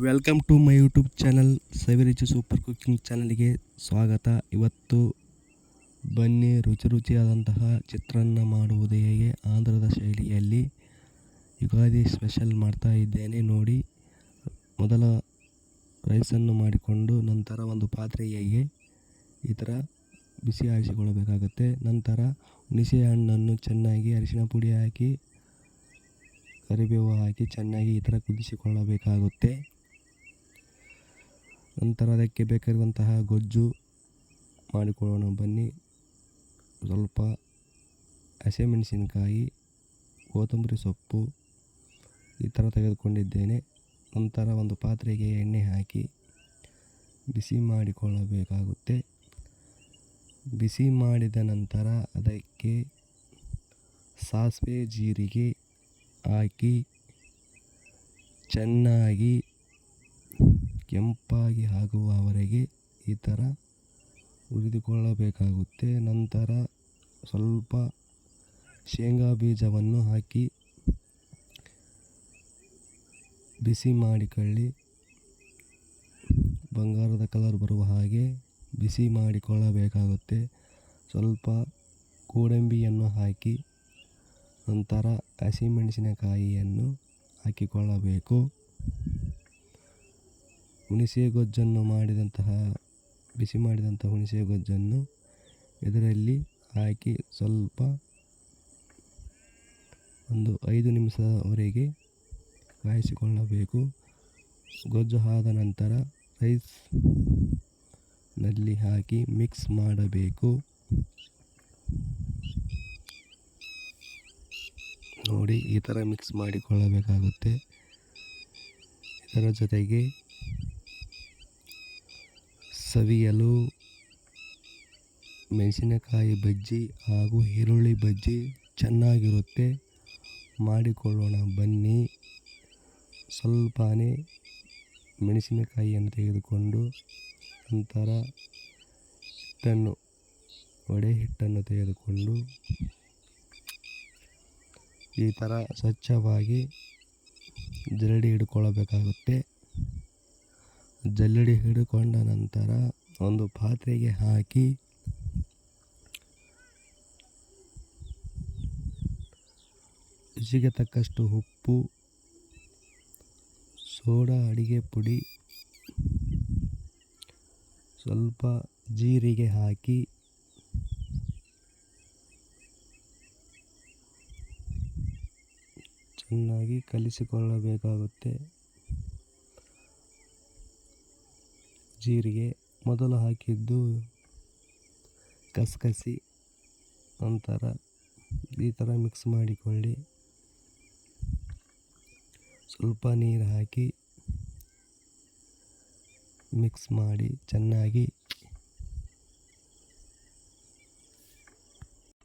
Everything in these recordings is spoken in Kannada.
Welcome to my YouTube channel Saviruchi super cooking ಚಾನಲ್ಗೆ ಸ್ವಾಗತ. ಇವತ್ತು ಬನ್ನಿ ರುಚಿಯಾದಂತಹ ಚಿತ್ರಾನ್ನ ಮಾಡುವುದು ಹೇಗೆ ಆಂಧ್ರದ ಶೈಲಿಯಲ್ಲಿ ಯುಗಾದಿ ಸ್ಪೆಷಲ್ ಮಾಡ್ತಾ ಇದ್ದೇನೆ ನೋಡಿ. ಮೊದಲ ರೈಸನ್ನು ಮಾಡಿಕೊಂಡು ನಂತರ ಒಂದು ಪಾತ್ರೆಗೆ ಈ ಥರ ಬಿಸಿ ಆರಿಸಿಕೊಳ್ಳಬೇಕಾಗುತ್ತೆ. ನಂತರ ಹುಣಸೆ ಹಣ್ಣನ್ನು ಚೆನ್ನಾಗಿ ಅರಿಶಿನ ಪುಡಿ ಹಾಕಿ ಕರಿಬೇವು ಹಾಕಿ ಚೆನ್ನಾಗಿ ಈ ಥರ ಕುದಿಸಿಕೊಳ್ಳಬೇಕಾಗುತ್ತೆ. ನಂತರ ಅದಕ್ಕೆ ಬೇಕಾಗಿರುವಂತಹ ಗೊಜ್ಜು ಮಾಡಿಕೊಳ್ಳೋಣ ಬನ್ನಿ. ಸ್ವಲ್ಪ ಹಸಿಮೆಣಸಿನಕಾಯಿ, ಕೊತ್ತಂಬರಿ ಸೊಪ್ಪು ಈ ಥರ ತೆಗೆದುಕೊಂಡಿದ್ದೇನೆ. ನಂತರ ಒಂದು ಪಾತ್ರೆಗೆ ಎಣ್ಣೆ ಹಾಕಿ ಬಿಸಿ ಮಾಡಿಕೊಳ್ಳಬೇಕಾಗುತ್ತೆ. ಬಿಸಿ ಮಾಡಿದ ನಂತರ ಅದಕ್ಕೆ ಸಾಸಿವೆ ಜೀರಿಗೆ ಹಾಕಿ ಚೆನ್ನಾಗಿ ಕೆಂಪಾಗಿ ಆಗುವವರೆಗೆ ಈ ಥರ ಹುರಿದುಕೊಳ್ಳಬೇಕಾಗುತ್ತೆ. ನಂತರ ಸ್ವಲ್ಪ ಶೇಂಗಾ ಬೀಜವನ್ನು ಹಾಕಿ ಬಿಸಿ ಮಾಡಿಕೊಳ್ಳಿ. ಬಂಗಾರದ ಕಲರ್ ಬರುವ ಹಾಗೆ ಬಿಸಿ ಮಾಡಿಕೊಳ್ಳಬೇಕಾಗುತ್ತೆ. ಸ್ವಲ್ಪ ಗೋಡಂಬಿಯನ್ನು ಹಾಕಿ ನಂತರ ಹಸಿಮೆಣಸಿನಕಾಯಿಯನ್ನು ಹಾಕಿಕೊಳ್ಳಬೇಕು. ಹುಣಸೆ ಗೊಜ್ಜನ್ನು ಬಿಸಿ ಮಾಡಿದಂತಹ ಹುಣಸೆ ಗೊಜ್ಜನ್ನು ಇದರಲ್ಲಿ ಹಾಕಿ ಸ್ವಲ್ಪ ಒಂದು 5 ನಿಮಿಷದವರೆಗೆ ಕಾಯಿಸಿಕೊಳ್ಳಬೇಕು. ಗೊಜ್ಜು ಆದ ನಂತರ ರೈಸ್ನಲ್ಲಿ ಹಾಕಿ ಮಿಕ್ಸ್ ಮಾಡಬೇಕು. ನೋಡಿ, ಈ ಥರ ಮಿಕ್ಸ್ ಮಾಡಿಕೊಳ್ಳಬೇಕಾಗುತ್ತೆ. ಇದರ ಜೊತೆಗೆ ಸವಿಯಲು ಮೆಣಸಿನಕಾಯಿ ಬಜ್ಜಿ ಹಾಗೂ ಈರುಳ್ಳಿ ಬಜ್ಜಿ ಚೆನ್ನಾಗಿರುತ್ತೆ. ಮಾಡಿಕೊಳ್ಳೋಣ ಬನ್ನಿ. ಸ್ವಲ್ಪನೇ ಮೆಣಸಿನಕಾಯಿಯನ್ನು ತೆಗೆದುಕೊಂಡು ನಂತರ ವಡೆ ಹಿಟ್ಟನ್ನು ತೆಗೆದುಕೊಂಡು ಈ ಥರ ಸ್ವಚ್ಛವಾಗಿ ಜರಡಿ ಹಿಡ್ಕೊಳ್ಳಬೇಕಾಗುತ್ತೆ. ಜಲ್ಲಡಿ ಹಿಡ್ಕೊಂಡ ನಂತರ ಒಂದು ಪಾತ್ರೆಗೆ ಹಾಕಿ ರುಚಿಗೆ ತಕ್ಕಷ್ಟು ಉಪ್ಪು, ಸೋಡಾ ಅಡಿಗೆ ಪುಡಿ, ಸ್ವಲ್ಪ ಜೀರಿಗೆ ಹಾಕಿ ಚೆನ್ನಾಗಿ ಕಲಿಸಿಕೊಳ್ಳಬೇಕಾಗುತ್ತೆ. ಜೀರಿಗೆ ಮೊದಲು ಹಾಕಿದ್ದು ಕಸಕಸಿ. ನಂತರ ಈ ಥರ ಮಿಕ್ಸ್ ಮಾಡಿಕೊಳ್ಳಿ. ಸ್ವಲ್ಪ ನೀರು ಹಾಕಿ ಮಿಕ್ಸ್ ಮಾಡಿ ಚೆನ್ನಾಗಿ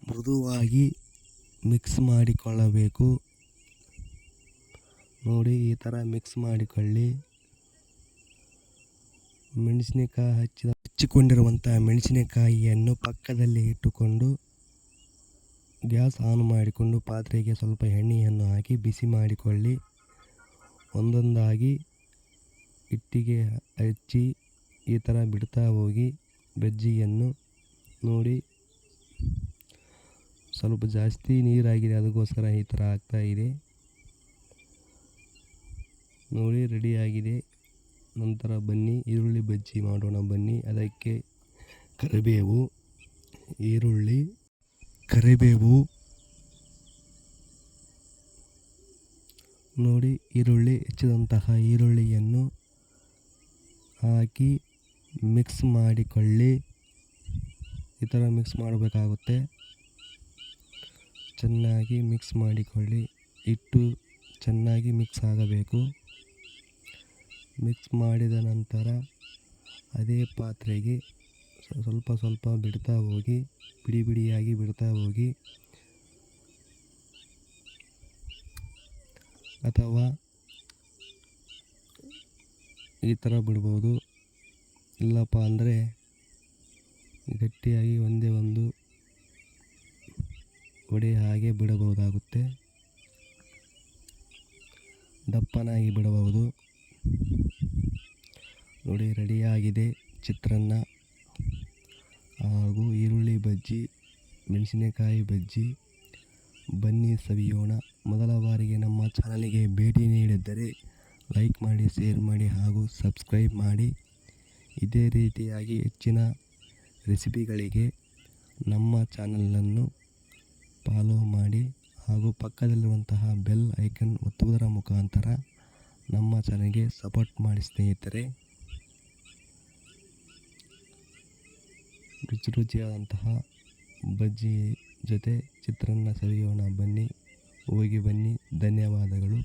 ಮೃದುವಾಗಿ ಮಿಕ್ಸ್ ಮಾಡಿಕೊಳ್ಳಬೇಕು. ನೋಡಿ, ಈ ಥರ ಮಿಕ್ಸ್ ಮಾಡಿಕೊಳ್ಳಿ. ಹಚ್ಚಿಕೊಂಡಿರುವಂಥ ಮೆಣಸಿನಕಾಯಿಯನ್ನು ಪಕ್ಕದಲ್ಲಿ ಇಟ್ಟುಕೊಂಡು ಗ್ಯಾಸ್ ಆನ್ ಮಾಡಿಕೊಂಡು ಪಾತ್ರೆಗೆ ಸ್ವಲ್ಪ ಎಣ್ಣೆಯನ್ನು ಹಾಕಿ ಬಿಸಿ ಮಾಡಿಕೊಳ್ಳಿ. ಒಂದೊಂದಾಗಿ ಹಿಟ್ಟಿಗೆ ಹಚ್ಚಿ ಈ ಥರ ಬಿಡ್ತಾ ಹೋಗಿ ಬಜ್ಜಿಯನ್ನು. ನೋಡಿ, ಸ್ವಲ್ಪ ಜಾಸ್ತಿ ನೀರಾಗಿದೆ, ಅದಕ್ಕೋಸ್ಕರ ಈ ಥರ ಆಗ್ತಾ ಇದೆ. ನೋಡಿ, ರೆಡಿಯಾಗಿದೆ. ನಂತರ ಬನ್ನಿ ಈರುಳ್ಳಿ ಬಜ್ಜಿ ಮಾಡೋಣ ಬನ್ನಿ. ಅದಕ್ಕೆ ಕರಿಬೇವು ನೋಡಿ, ಹೆಚ್ಚಿದಂತಹ ಈರುಳ್ಳಿಯನ್ನು ಹಾಕಿ ಮಿಕ್ಸ್ ಮಾಡಿಕೊಳ್ಳಿ. ಈ ಥರ ಮಿಕ್ಸ್ ಮಾಡಬೇಕಾಗುತ್ತೆ. ಚೆನ್ನಾಗಿ ಮಿಕ್ಸ್ ಮಾಡಿಕೊಳ್ಳಿ. ಹಿಟ್ಟು ಚೆನ್ನಾಗಿ ಮಿಕ್ಸ್ ಆಗಬೇಕು. ಮಿಕ್ಸ್ ಮಾಡಿದ ನಂತರ ಅದೇ ಪಾತ್ರೆಗೆ ಸ್ವಲ್ಪ ಬಿಡ್ತಾ ಹೋಗಿ, ಬಿಡಿಯಾಗಿ ಬಿಡ್ತಾ ಹೋಗಿ, ಅಥವಾ ಈ ಥರ ಬಿಡ್ಬೋದು. ಇಲ್ಲಪ್ಪ ಅಂದರೆ ಗಟ್ಟಿಯಾಗಿ ಒಂದೇ ಒಂದು ವಡೆ ಹಾಗೆ ಬಿಡಬಹುದಾಗುತ್ತೆ. ದಪ್ಪನಾಗಿ ಬಿಡಬಹುದು. ನೋಡಿ ರೆಡಿಯಾಗಿದೆ ಚಿತ್ರಾನ್ನ ಹಾಗೂ ಈರುಳ್ಳಿ ಬಜ್ಜಿ, ಮೆಣಸಿನಕಾಯಿ ಬಜ್ಜಿ. ಬನ್ನಿ ಸವಿಯೋಣ. ಮೊದಲ ಬಾರಿಗೆ ನಮ್ಮ ಚಾನಲಿಗೆ ಭೇಟಿ ನೀಡಿದ್ದರೆ ಲೈಕ್ ಮಾಡಿ, ಶೇರ್ ಮಾಡಿ ಹಾಗೂ ಸಬ್ಸ್ಕ್ರೈಬ್ ಮಾಡಿ. ಇದೇ ರೀತಿಯಾಗಿ ಹೆಚ್ಚಿನ ರೆಸಿಪಿಗಳಿಗೆ ನಮ್ಮ ಚಾನಲನ್ನು ಫಾಲೋ ಮಾಡಿ ಹಾಗೂ ಪಕ್ಕದಲ್ಲಿರುವಂತಹ ಬೆಲ್ ಐಕನ್ ಒತ್ತುವುದರ ಮುಖಾಂತರ ನಮ್ಮ ಚಾನಲ್ಗೆ ಸಪೋರ್ಟ್ ಮಾಡಿ ಸ್ನೇಹಿತರೆ. ರುಚಿಯಾದಂತಹ ಬಜ್ಜಿ ಜೊತೆ ಚಿತ್ರಾನ್ನ ಸವಿಯೋಣ. ಬನ್ನಿ, ಹೋಗಿ ಬನ್ನಿ. ಧನ್ಯವಾದಗಳು.